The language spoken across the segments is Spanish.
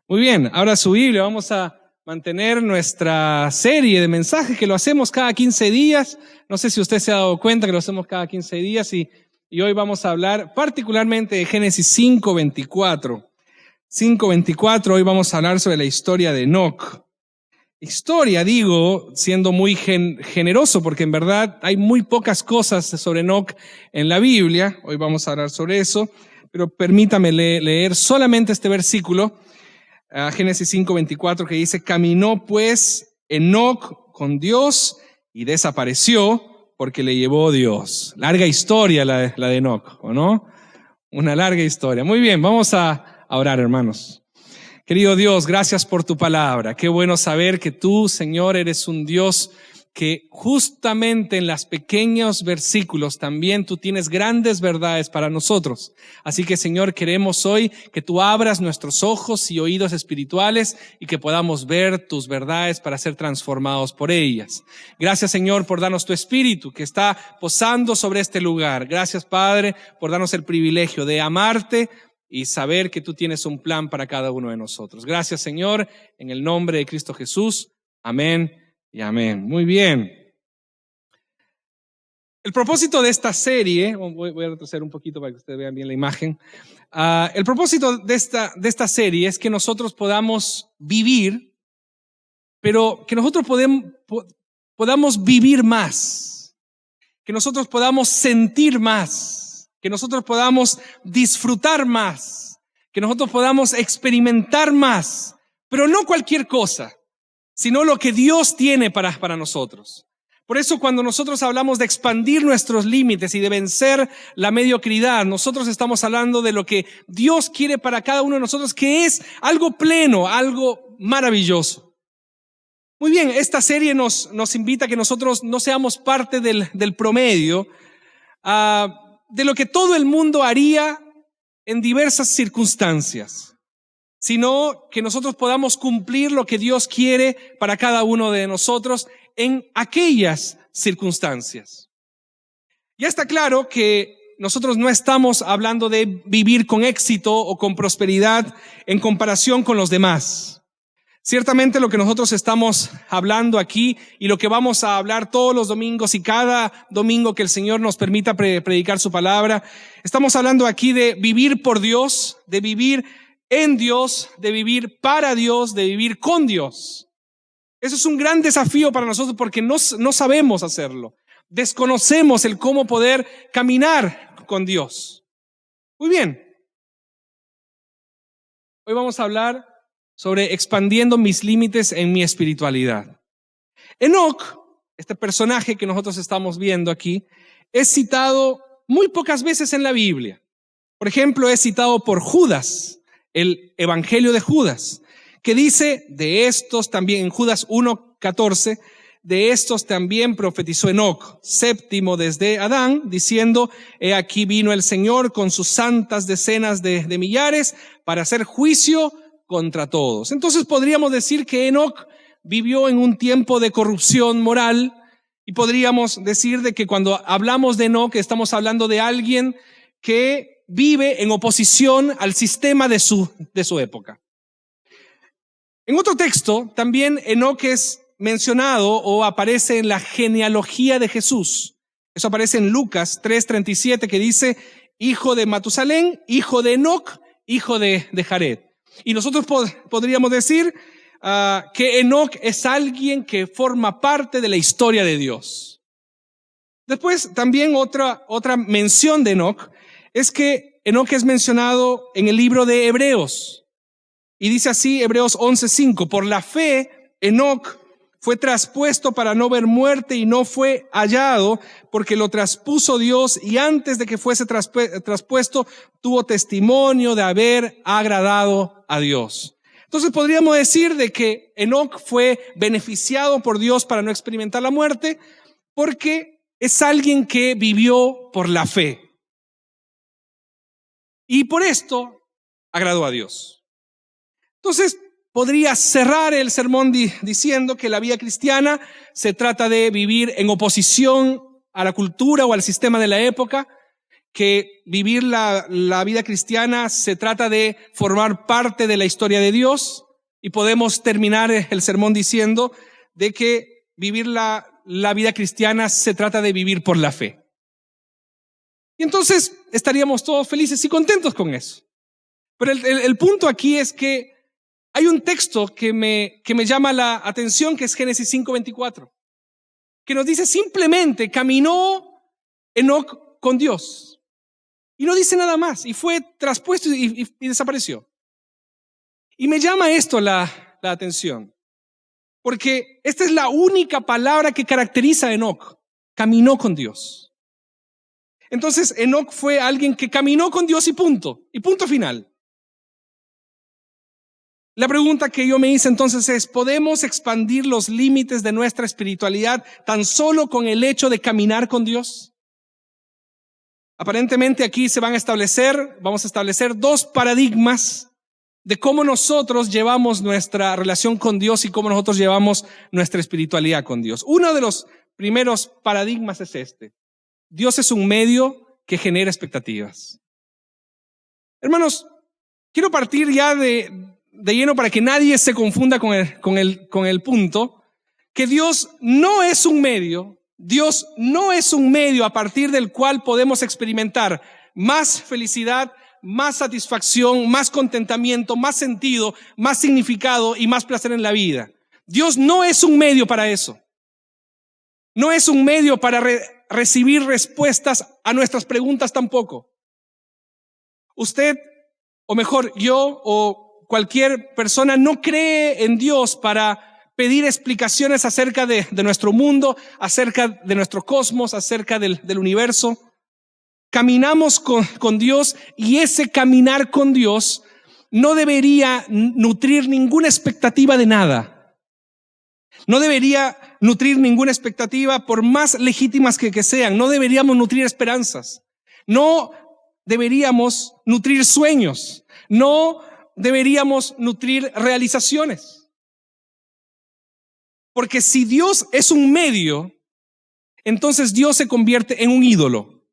Muy bien, ahora su Biblia, vamos a mantener nuestra serie de mensajes que lo hacemos cada 15 días. No sé si usted se ha dado cuenta que lo hacemos cada 15 días y hoy vamos a hablar particularmente de Génesis 5:24. 5:24, hoy vamos a hablar sobre la historia de Enoc. Historia, digo, siendo muy generoso, porque en verdad hay muy pocas cosas sobre Enoc en la Biblia. Hoy vamos a hablar sobre eso, pero permítame leer solamente este versículo. Génesis 5:24, que dice: caminó pues Enoc con Dios y desapareció porque le llevó Dios. Larga historia la de Enoc, ¿o no? Una larga historia. Muy bien, vamos a orar, hermanos. Querido Dios, gracias por tu palabra. Qué bueno saber que tú, Señor, eres un Dios que justamente en los pequeños versículos también tú tienes grandes verdades para nosotros. Así que, Señor, queremos hoy que tú abras nuestros ojos y oídos espirituales y que podamos ver tus verdades para ser transformados por ellas. Gracias, Señor, por darnos tu Espíritu que está posando sobre este lugar. Gracias, Padre, por darnos el privilegio de amarte y saber que tú tienes un plan para cada uno de nosotros. Gracias, Señor, en el nombre de Cristo Jesús. Amén y amén. Muy bien. El propósito de esta serie, voy a retroceder un poquito para que ustedes vean bien la imagen. El propósito de esta serie es que nosotros podamos vivir, pero que nosotros podamos vivir más, que nosotros podamos sentir más, que nosotros podamos disfrutar más, que nosotros podamos experimentar más, pero no cualquier cosa, sino lo que Dios tiene para nosotros. Por eso cuando nosotros hablamos de expandir nuestros límites y de vencer la mediocridad, nosotros estamos hablando de lo que Dios quiere para cada uno de nosotros, que es algo pleno, algo maravilloso. Muy bien, esta serie nos invita a que nosotros no seamos parte del promedio, de lo que todo el mundo haría en diversas circunstancias, sino que nosotros podamos cumplir lo que Dios quiere para cada uno de nosotros en aquellas circunstancias. Ya está claro que nosotros no estamos hablando de vivir con éxito o con prosperidad en comparación con los demás. Ciertamente lo que nosotros estamos hablando aquí y lo que vamos a hablar todos los domingos y cada domingo que el Señor nos permita predicar su palabra, estamos hablando aquí de vivir por Dios, de vivir en Dios, de vivir para Dios, de vivir con Dios. Eso es un gran desafío para nosotros porque no sabemos hacerlo. Desconocemos el cómo poder caminar con Dios. Muy bien. Hoy vamos a hablar sobre expandiendo mis límites en mi espiritualidad. Enoc, este personaje que nosotros estamos viendo aquí, es citado muy pocas veces en la Biblia. Por ejemplo, es citado por Judas, el Evangelio de Judas, que dice: de estos también, en Judas 1:14, de estos también profetizó Enoc, séptimo desde Adán, diciendo: he aquí vino el Señor con sus santas decenas de millares para hacer juicio contra todos. Entonces podríamos decir que Enoc vivió en un tiempo de corrupción moral y podríamos decir de que cuando hablamos de Enoc estamos hablando de alguien que vive en oposición al sistema de su época. En otro texto también Enoc es mencionado o aparece en la genealogía de Jesús. Eso aparece en Lucas 3:37, que dice: hijo de Matusalén, hijo de Enoc, hijo de Jared. Y nosotros podríamos decir que Enoc es alguien que forma parte de la historia de Dios. Después también otra mención de Enoc es que Enoc es mencionado en el libro de Hebreos. Y dice así, Hebreos 11:5, por la fe Enoc fue traspuesto para no ver muerte y no fue hallado porque lo traspuso Dios, y antes de que fuese traspuesto tuvo testimonio de haber agradado a Dios. Entonces podríamos decir de que Enoc fue beneficiado por Dios para no experimentar la muerte porque es alguien que vivió por la fe. Y por esto agradó a Dios. Entonces podría cerrar el sermón diciendo que la vida cristiana se trata de vivir en oposición a la cultura o al sistema de la época, que vivir la vida cristiana se trata de formar parte de la historia de Dios, y podemos terminar el sermón diciendo de que vivir la vida cristiana se trata de vivir por la fe. Y entonces estaríamos todos felices y contentos con eso. Pero el punto aquí es que hay un texto que me llama la atención, que es Génesis 5:24, que nos dice simplemente caminó Enoc con Dios. Y no dice nada más, y fue traspuesto y desapareció. Y me llama esto la atención, porque esta es la única palabra que caracteriza a Enoc: caminó con Dios. Entonces Enoc fue alguien que caminó con Dios y punto final. La pregunta que yo me hice entonces es: ¿podemos expandir los límites de nuestra espiritualidad tan solo con el hecho de caminar con Dios? Aparentemente aquí vamos a establecer dos paradigmas de cómo nosotros llevamos nuestra relación con Dios y cómo nosotros llevamos nuestra espiritualidad con Dios. Uno de los primeros paradigmas es este: Dios es un medio que genera expectativas. Hermanos, quiero partir ya de lleno para que nadie se confunda con el punto, que Dios no es un medio. Dios no es un medio a partir del cual podemos experimentar más felicidad, más satisfacción, más contentamiento, más sentido, más significado y más placer en la vida. Dios no es un medio para eso. No es un medio para recibir respuestas a nuestras preguntas tampoco. Usted, o mejor yo, o cualquier persona no cree en Dios para pedir explicaciones acerca de nuestro mundo, acerca de nuestro cosmos, acerca del universo. Caminamos con Dios, y ese caminar con Dios no debería nutrir ninguna expectativa de nada. No debería nutrir ninguna expectativa, por más legítimas que sean. No deberíamos nutrir esperanzas. No deberíamos nutrir sueños. No deberíamos nutrir realizaciones. Porque si Dios es un medio, entonces Dios se convierte en un ídolo.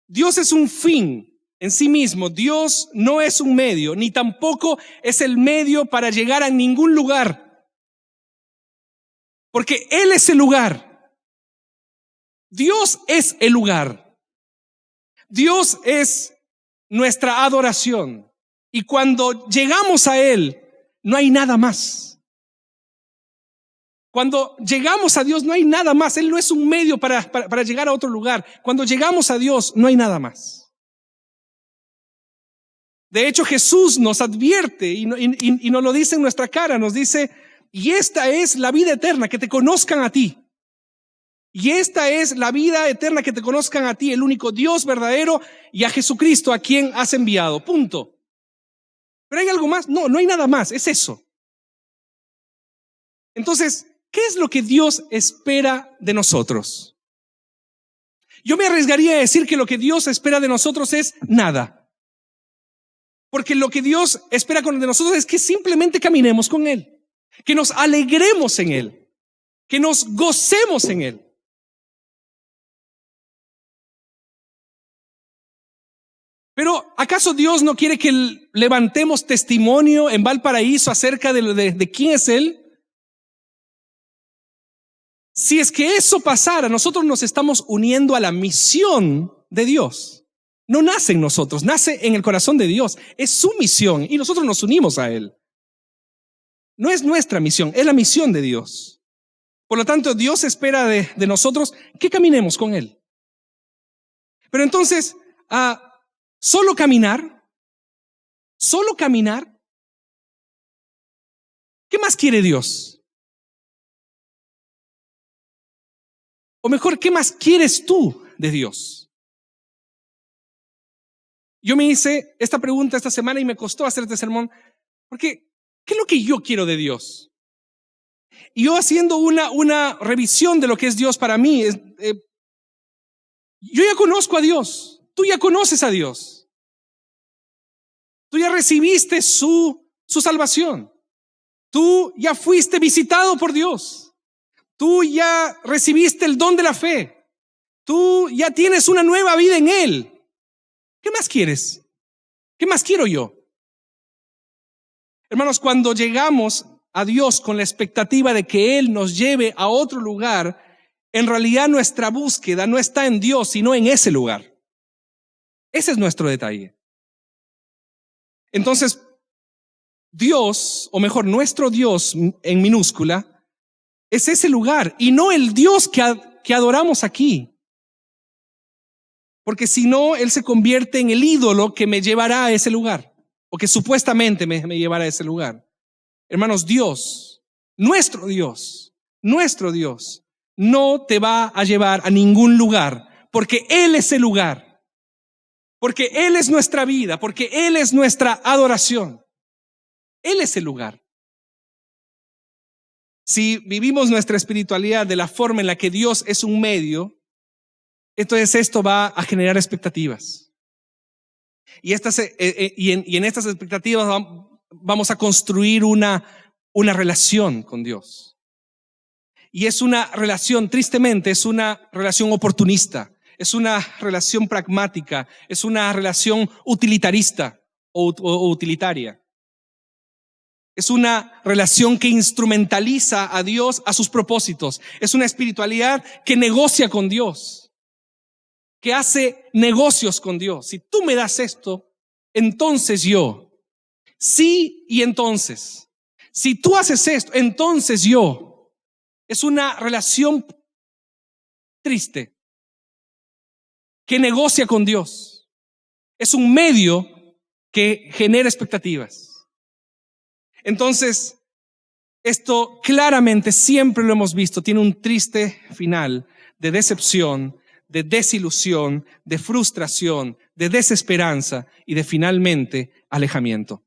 Dios es un fin en sí mismo. Dios no es un medio, ni tampoco es el medio para llegar a ningún lugar. Porque Él es el lugar. Dios es el lugar. Dios es nuestra adoración. Y cuando llegamos a Él, no hay nada más. Cuando llegamos a Dios no hay nada más. Él no es un medio para llegar a otro lugar. Cuando llegamos a Dios no hay nada más. De hecho, Jesús nos advierte y nos lo dice en nuestra cara. Nos dice: y esta es la vida eterna, que te conozcan a ti. Y esta es la vida eterna, que te conozcan a ti, el único Dios verdadero, y a Jesucristo, a quien has enviado. Punto. ¿Pero hay algo más? No hay nada más. Es eso. Entonces, ¿qué es lo que Dios espera de nosotros? Yo me arriesgaría a decir que lo que Dios espera de nosotros es nada. Porque lo que Dios espera de nosotros es que simplemente caminemos con Él, que nos alegremos en Él, que nos gocemos en Él. Pero ¿acaso Dios no quiere que levantemos testimonio en Valparaíso acerca de quién es Él? Si es que eso pasara, nosotros nos estamos uniendo a la misión de Dios. No nace en nosotros, nace en el corazón de Dios. Es su misión y nosotros nos unimos a Él. No es nuestra misión, es la misión de Dios. Por lo tanto, Dios espera de nosotros que caminemos con Él. Pero entonces, solo caminar. ¿Qué más quiere Dios? O mejor, ¿qué más quieres tú de Dios? Yo me hice esta pregunta esta semana y me costó hacer este sermón, porque ¿qué es lo que yo quiero de Dios? Y yo haciendo una revisión de lo que es Dios para mí, yo ya conozco a Dios, tú ya conoces a Dios, tú ya recibiste su salvación, tú ya fuiste visitado por Dios. Tú ya recibiste el don de la fe. Tú ya tienes una nueva vida en Él. ¿Qué más quieres? ¿Qué más quiero yo? Hermanos, cuando llegamos a Dios con la expectativa de que Él nos lleve a otro lugar, en realidad nuestra búsqueda no está en Dios, sino en ese lugar. Ese es nuestro detalle. Entonces, Dios, o mejor, nuestro Dios en minúscula, es ese lugar y no el Dios que adoramos aquí. Porque si no, Él se convierte en el ídolo que me llevará a ese lugar, o que supuestamente me llevará a ese lugar. Hermanos, Dios, nuestro Dios, no te va a llevar a ningún lugar, porque Él es el lugar, porque Él es nuestra vida, porque Él es nuestra adoración. Él es el lugar. Si vivimos nuestra espiritualidad de la forma en la que Dios es un medio, entonces esto va a generar expectativas. Y en estas expectativas vamos a construir una relación con Dios. Y es una relación, tristemente, es una relación oportunista, es una relación pragmática, es una relación utilitarista o utilitaria. Es una relación que instrumentaliza a Dios a sus propósitos. Es una espiritualidad que negocia con Dios, que hace negocios con Dios. Si tú me das esto, entonces yo. Sí, y entonces. Si tú haces esto, entonces yo. Es una relación triste que negocia con Dios. Es un medio que genera expectativas. Entonces, esto claramente siempre lo hemos visto, tiene un triste final de decepción, de desilusión, de frustración, de desesperanza y de finalmente alejamiento.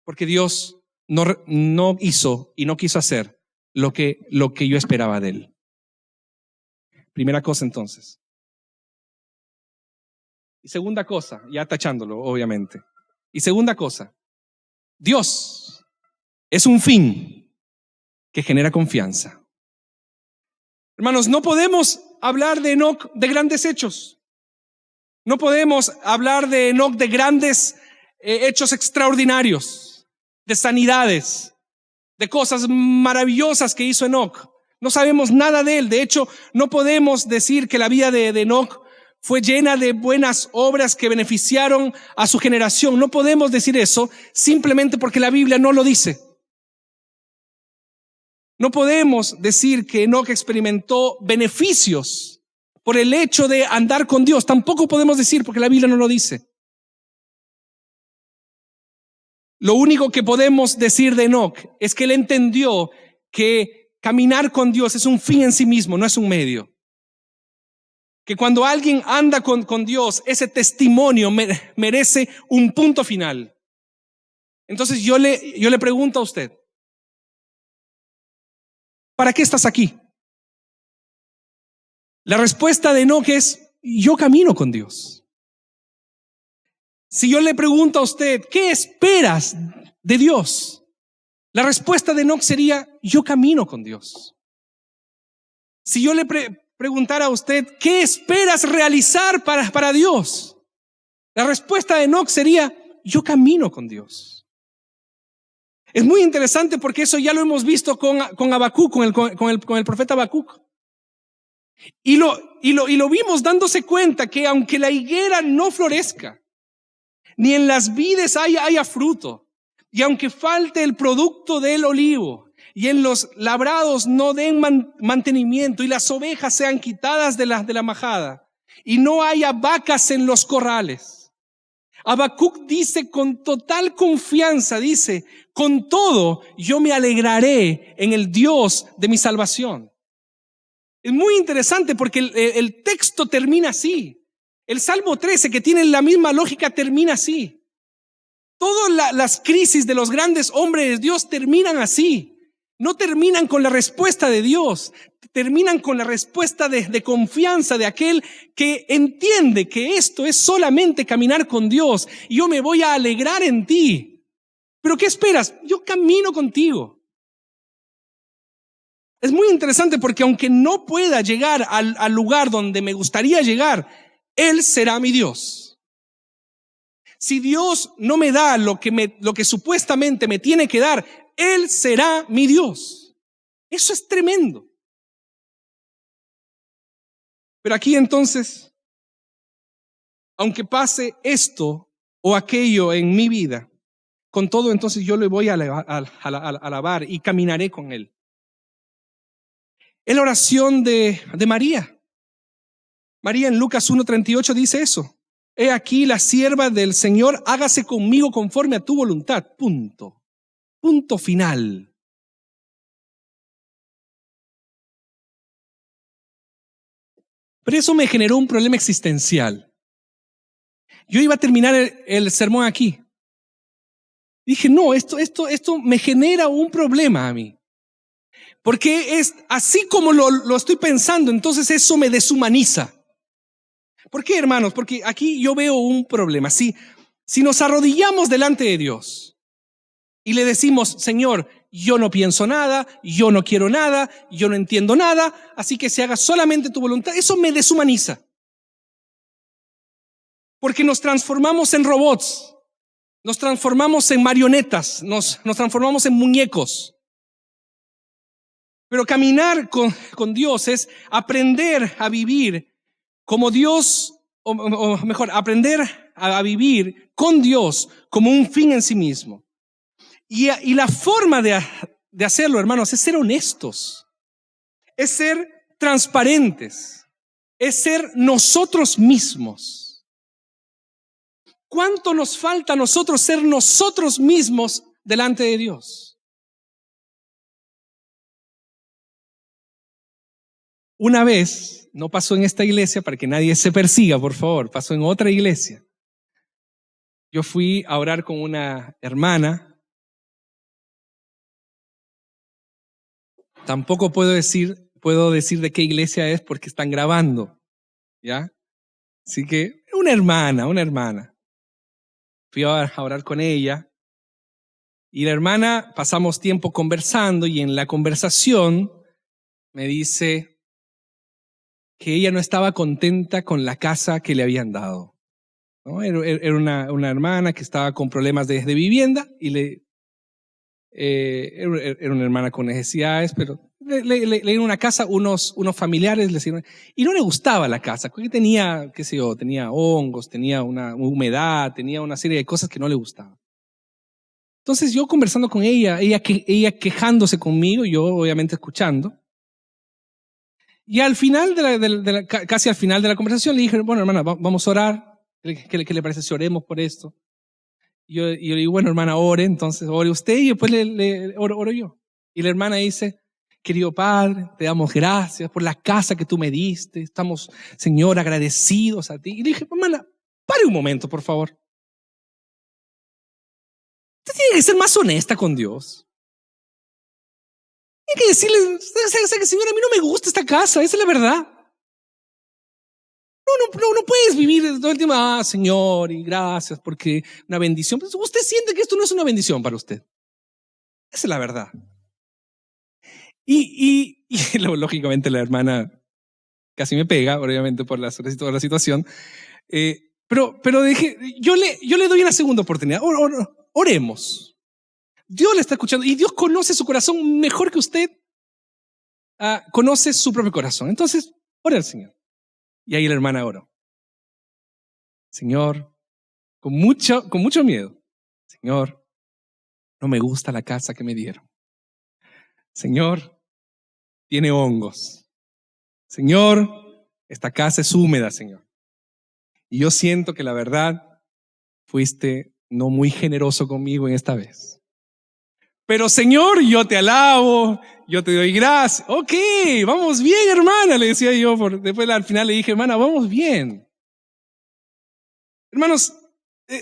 Porque Dios no hizo y no quiso hacer lo que yo esperaba de Él. Primera cosa entonces. Y segunda cosa, ya tachándolo obviamente. Y segunda cosa, Dios es un fin que genera confianza. Hermanos, no podemos hablar de Enoc de grandes hechos. No podemos hablar de Enoc de grandes hechos extraordinarios, de sanidades, de cosas maravillosas que hizo Enoc. No sabemos nada de él. De hecho, no podemos decir que la vida de Enoc fue llena de buenas obras que beneficiaron a su generación. No podemos decir eso simplemente porque la Biblia no lo dice. No podemos decir que Enoc experimentó beneficios por el hecho de andar con Dios. Tampoco podemos decir porque la Biblia no lo dice. Lo único que podemos decir de Enoc es que él entendió que caminar con Dios es un fin en sí mismo, no es un medio. Que cuando alguien anda con Dios, ese testimonio merece un punto final. Entonces yo le pregunto a usted, ¿para qué estás aquí? La respuesta de Enoc es, yo camino con Dios. Si yo le pregunto a usted, ¿qué esperas de Dios? La respuesta de Enoc sería, yo camino con Dios. Si yo le preguntara a usted, ¿qué esperas realizar para Dios? La respuesta de Enoc sería, yo camino con Dios. Es muy interesante porque eso ya lo hemos visto con Habacuc, con el profeta Habacuc. Y lo vimos dándose cuenta que aunque la higuera no florezca, ni en las vides haya fruto, y aunque falte el producto del olivo, y en los labrados no den mantenimiento, y las ovejas sean quitadas de la majada, y no haya vacas en los corrales, Habacuc dice con total confianza, dice, con todo yo me alegraré en el Dios de mi salvación. Es muy interesante porque el texto termina así. El Salmo 13, que tiene la misma lógica, termina así. Todas las crisis de los grandes hombres de Dios terminan así. No terminan con la respuesta de Dios, terminan con la respuesta de confianza de aquel que entiende que esto es solamente caminar con Dios y yo me voy a alegrar en ti. ¿Pero qué esperas? Yo camino contigo. es muy interesante porque aunque no pueda llegar al lugar donde me gustaría llegar, Él será mi Dios. Si Dios no me da lo que supuestamente me tiene que dar, Él será mi Dios. Eso es tremendo. Pero aquí entonces, aunque pase esto o aquello en mi vida, con todo entonces yo le voy a alabar y caminaré con Él. Es la oración de María. María en Lucas 1:38 dice eso. He aquí la sierva del Señor, hágase conmigo conforme a tu voluntad. Punto. Punto final. Pero eso me generó un problema existencial. Yo iba a terminar el sermón aquí. Dije, no, esto me genera un problema a mí. Porque es así como lo estoy pensando, entonces eso me deshumaniza. ¿Por qué, hermanos? Porque aquí yo veo un problema. Si nos arrodillamos delante de Dios y le decimos, Señor, yo no pienso nada, yo no quiero nada, yo no entiendo nada, así que se haga solamente tu voluntad, eso me deshumaniza. Porque nos transformamos en robots, nos transformamos en marionetas, nos transformamos en muñecos. Pero caminar con Dios es aprender a vivir como Dios, o mejor, aprender a vivir con Dios como un fin en sí mismo. Y la forma de hacerlo, hermanos, es ser honestos, es ser transparentes, es ser nosotros mismos. ¿Cuánto nos falta a nosotros ser nosotros mismos delante de Dios? Una vez, no pasó en esta iglesia para que nadie se persiga, por favor, pasó en otra iglesia. Yo fui a orar con una hermana. Tampoco puedo decir de qué iglesia es porque están grabando, ¿ya? Así que una hermana. Fui a orar con ella y la hermana pasamos tiempo conversando y en la conversación me dice que ella no estaba contenta con la casa que le habían dado, ¿no? Era una hermana que estaba con problemas de vivienda y era una hermana con necesidades, pero le dieron una casa, unos familiares le dieron, y no le gustaba la casa, porque tenía, qué sé yo, tenía hongos, tenía una humedad, tenía una serie de cosas que no le gustaban. Entonces yo conversando con ella quejándose conmigo, yo obviamente escuchando. Y al final casi al final de la conversación le dije, bueno, hermana, vamos a orar. ¿Qué le parece si oremos por esto? Y yo le digo, bueno, hermana, ore, entonces ore usted y después oro yo. Y la hermana dice, querido Padre, te damos gracias por la casa que tú me diste. Estamos, Señor, agradecidos a ti. Y le dije, hermana, pare un momento, por favor. Usted tiene que ser más honesta con Dios. Hay que decirle, Señor, a mí no me gusta esta casa, esa es la verdad. No puedes vivir todo el tiempo, Señor, y gracias porque una bendición. Pues usted siente que esto no es una bendición para usted. Esa es la verdad. Y lógicamente la hermana casi me pega, obviamente por la situación. Pero dije, yo le doy una segunda oportunidad. Oremos. Dios le está escuchando y Dios conoce su corazón mejor que usted conoce su propio corazón. Entonces, ore al Señor. Y ahí la hermana oró. Señor, con mucho miedo. Señor, no me gusta la casa que me dieron. Señor, tiene hongos. Señor, esta casa es húmeda, Señor. Y yo siento que la verdad fuiste no muy generoso conmigo en esta vez. Pero Señor, yo te alabo, yo te doy gracias. Ok, vamos bien, hermana, le decía yo. Después al final le dije, hermana, vamos bien. Hermanos,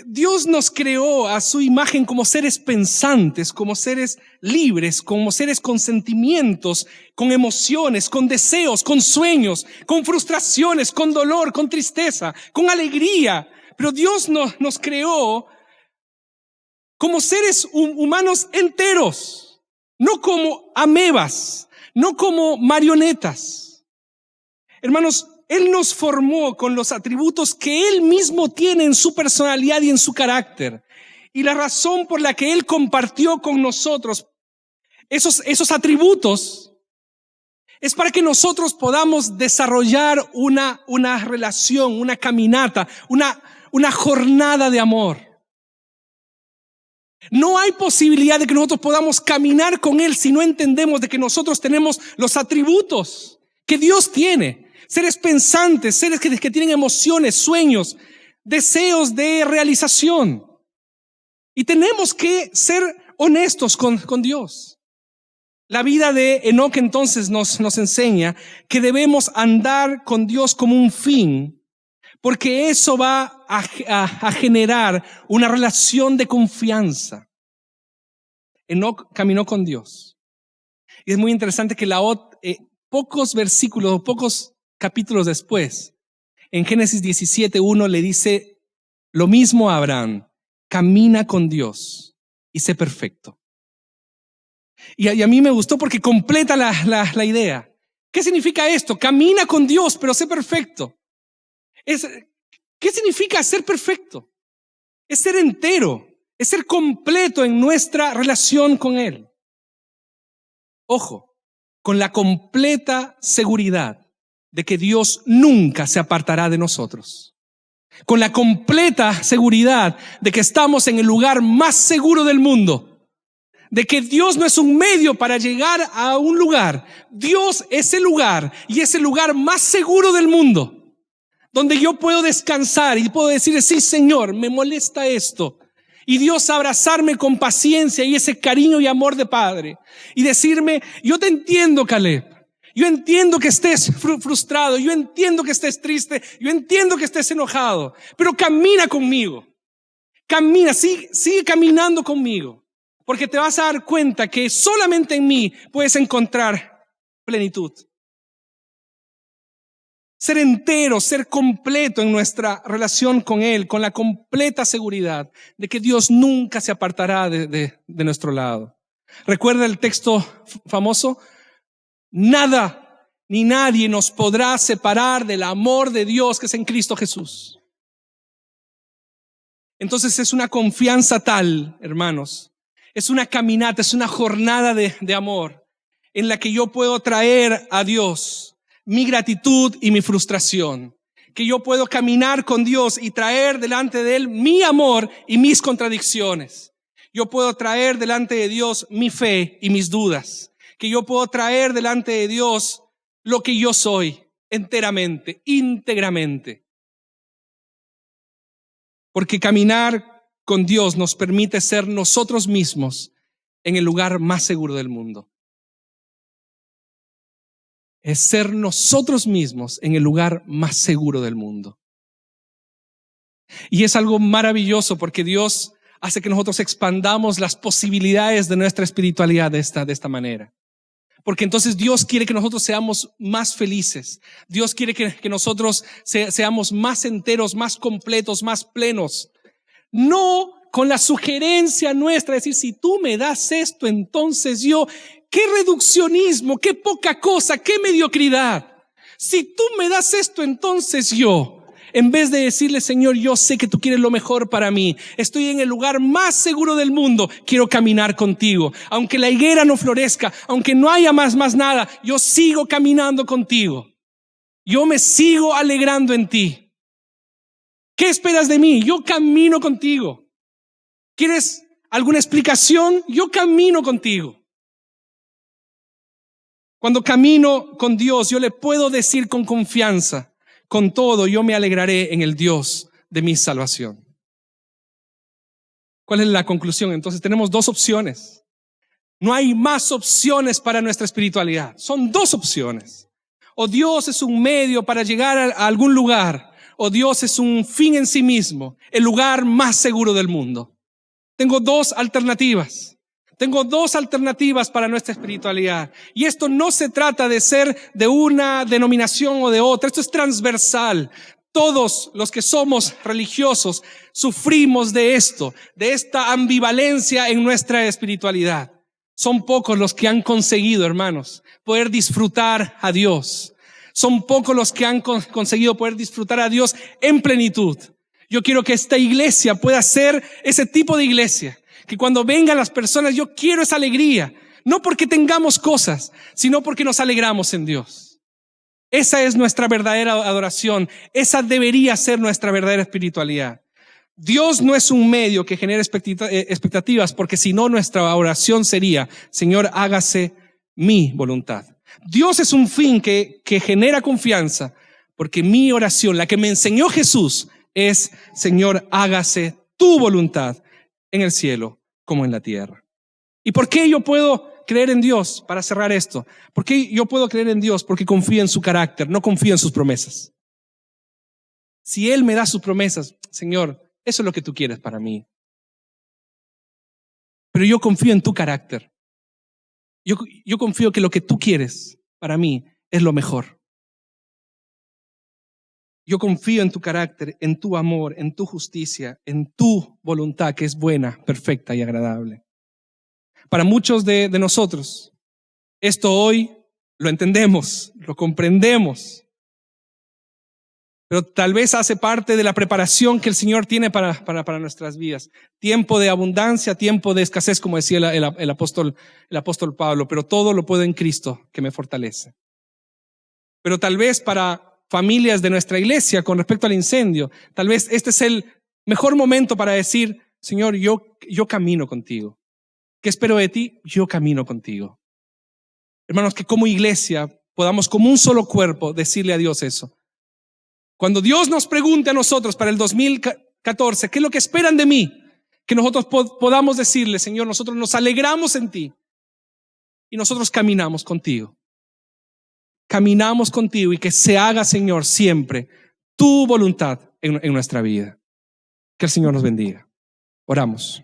Dios nos creó a su imagen como seres pensantes, como seres libres, como seres con sentimientos, con emociones, con deseos, con sueños, con frustraciones, con dolor, con tristeza, con alegría. Pero Dios nos creó como seres humanos enteros, no como amebas, no como marionetas. Hermanos, Él nos formó con los atributos que Él mismo tiene en su personalidad y en su carácter. Y la razón por la que Él compartió con nosotros esos atributos es para que nosotros podamos desarrollar una relación, una caminata, una jornada de amor. No hay posibilidad de que nosotros podamos caminar con Él si no entendemos de que nosotros tenemos los atributos que Dios tiene. Seres pensantes, seres que tienen emociones, sueños, deseos de realización. Y tenemos que ser honestos con Dios. La vida de Enoc entonces nos enseña que debemos andar con Dios como un fin, porque eso va a generar una relación de confianza. Enoc caminó con Dios. Y es muy interesante que pocos versículos, pocos capítulos después, en Génesis 17:1 le dice lo mismo a Abraham: camina con Dios y sé perfecto. Y a mí me gustó porque completa la idea. ¿Qué significa esto? Camina con Dios, pero sé perfecto. ¿Qué significa ser perfecto? Es ser entero, es ser completo en nuestra relación con Él. Ojo, con la completa seguridad de que Dios nunca se apartará de nosotros. Con la completa seguridad de que estamos en el lugar más seguro del mundo. De que Dios no es un medio para llegar a un lugar. Dios es el lugar, y es el lugar más seguro del mundo, donde yo puedo descansar y puedo decir: sí, Señor, me molesta esto. Y Dios abrazarme con paciencia y ese cariño y amor de Padre. Y decirme: yo te entiendo, Caleb. Yo entiendo que estés frustrado. Yo entiendo que estés triste. Yo entiendo que estés enojado. Pero camina conmigo. Camina, sigue caminando conmigo. Porque te vas a dar cuenta que solamente en mí puedes encontrar plenitud. Ser entero, ser completo en nuestra relación con Él, con la completa seguridad de que Dios nunca se apartará de nuestro lado. ¿Recuerda el texto famoso? Nada ni nadie nos podrá separar del amor de Dios que es en Cristo Jesús. Entonces es una confianza tal, hermanos. Es una caminata, es una jornada de amor en la que yo puedo traer a Dios mi gratitud y mi frustración. Que yo puedo caminar con Dios y traer delante de Él mi amor y mis contradicciones. Yo puedo traer delante de Dios mi fe y mis dudas. Que yo puedo traer delante de Dios lo que yo soy enteramente, íntegramente. Porque caminar con Dios nos permite ser nosotros mismos en el lugar más seguro del mundo. Es ser nosotros mismos en el lugar más seguro del mundo. Y es algo maravilloso porque Dios hace que nosotros expandamos las posibilidades de nuestra espiritualidad de esta manera. Porque entonces Dios quiere que nosotros seamos más felices. Dios quiere que nosotros seamos más enteros, más completos, más plenos. No con la sugerencia nuestra, decir: si tú me das esto, entonces yo, qué reduccionismo, qué poca cosa, qué mediocridad. Si tú me das esto, entonces yo, en vez de decirle: Señor, yo sé que tú quieres lo mejor para mí, estoy en el lugar más seguro del mundo, quiero caminar contigo. Aunque la higuera no florezca, aunque no haya más nada, yo sigo caminando contigo. Yo me sigo alegrando en ti. ¿Qué esperas de mí? Yo camino contigo. ¿Quieres alguna explicación? Yo camino contigo. Cuando camino con Dios, yo le puedo decir con confianza: con todo, yo me alegraré en el Dios de mi salvación. ¿Cuál es la conclusión? Entonces tenemos dos opciones. No hay más opciones para nuestra espiritualidad. Son dos opciones. O Dios es un medio para llegar a algún lugar, o Dios es un fin en sí mismo, el lugar más seguro del mundo. Tengo dos alternativas. Tengo dos alternativas para nuestra espiritualidad. Y esto no se trata de ser de una denominación o de otra. Esto es transversal. Todos los que somos religiosos sufrimos de esto, de esta ambivalencia en nuestra espiritualidad. Son pocos los que han conseguido, hermanos, poder disfrutar a Dios. Son pocos los que han conseguido poder disfrutar a Dios en plenitud. Yo quiero que esta iglesia pueda ser ese tipo de iglesia, que cuando vengan las personas, yo quiero esa alegría, no porque tengamos cosas, sino porque nos alegramos en Dios. Esa es nuestra verdadera adoración, esa debería ser nuestra verdadera espiritualidad. Dios no es un medio que genere expectativas, porque si no nuestra oración sería: Señor, hágase mi voluntad. Dios es un fin que genera confianza, porque mi oración, la que me enseñó Jesús, es: Señor, hágase tu voluntad en el cielo como en la tierra. ¿Y por qué yo puedo creer en Dios? Para cerrar esto, ¿por qué yo puedo creer en Dios? Porque confío en su carácter, no confío en sus promesas. Si Él me da sus promesas, Señor, eso es lo que tú quieres para mí. Pero yo confío en tu carácter. Yo confío que lo que tú quieres para mí es lo mejor. Yo confío en tu carácter, en tu amor, en tu justicia, en tu voluntad que es buena, perfecta y agradable. Para muchos de nosotros, esto hoy lo entendemos, lo comprendemos. Pero tal vez hace parte de la preparación que el Señor tiene para nuestras vidas. Tiempo de abundancia, tiempo de escasez, como decía el apóstol Pablo, pero todo lo puedo en Cristo que me fortalece. Pero tal vez para familias de nuestra iglesia, con respecto al incendio, tal vez este es el mejor momento para decir: Señor, yo camino contigo. ¿Qué espero de ti? Yo camino contigo. Hermanos, que como iglesia podamos como un solo cuerpo decirle a Dios eso. Cuando Dios nos pregunte a nosotros para el 2014, ¿qué es lo que esperan de mí? Que nosotros podamos decirle: Señor, nosotros nos alegramos en ti y nosotros caminamos contigo. Caminamos contigo y que se haga, Señor, siempre tu voluntad en nuestra vida. Que el Señor nos bendiga. Oramos.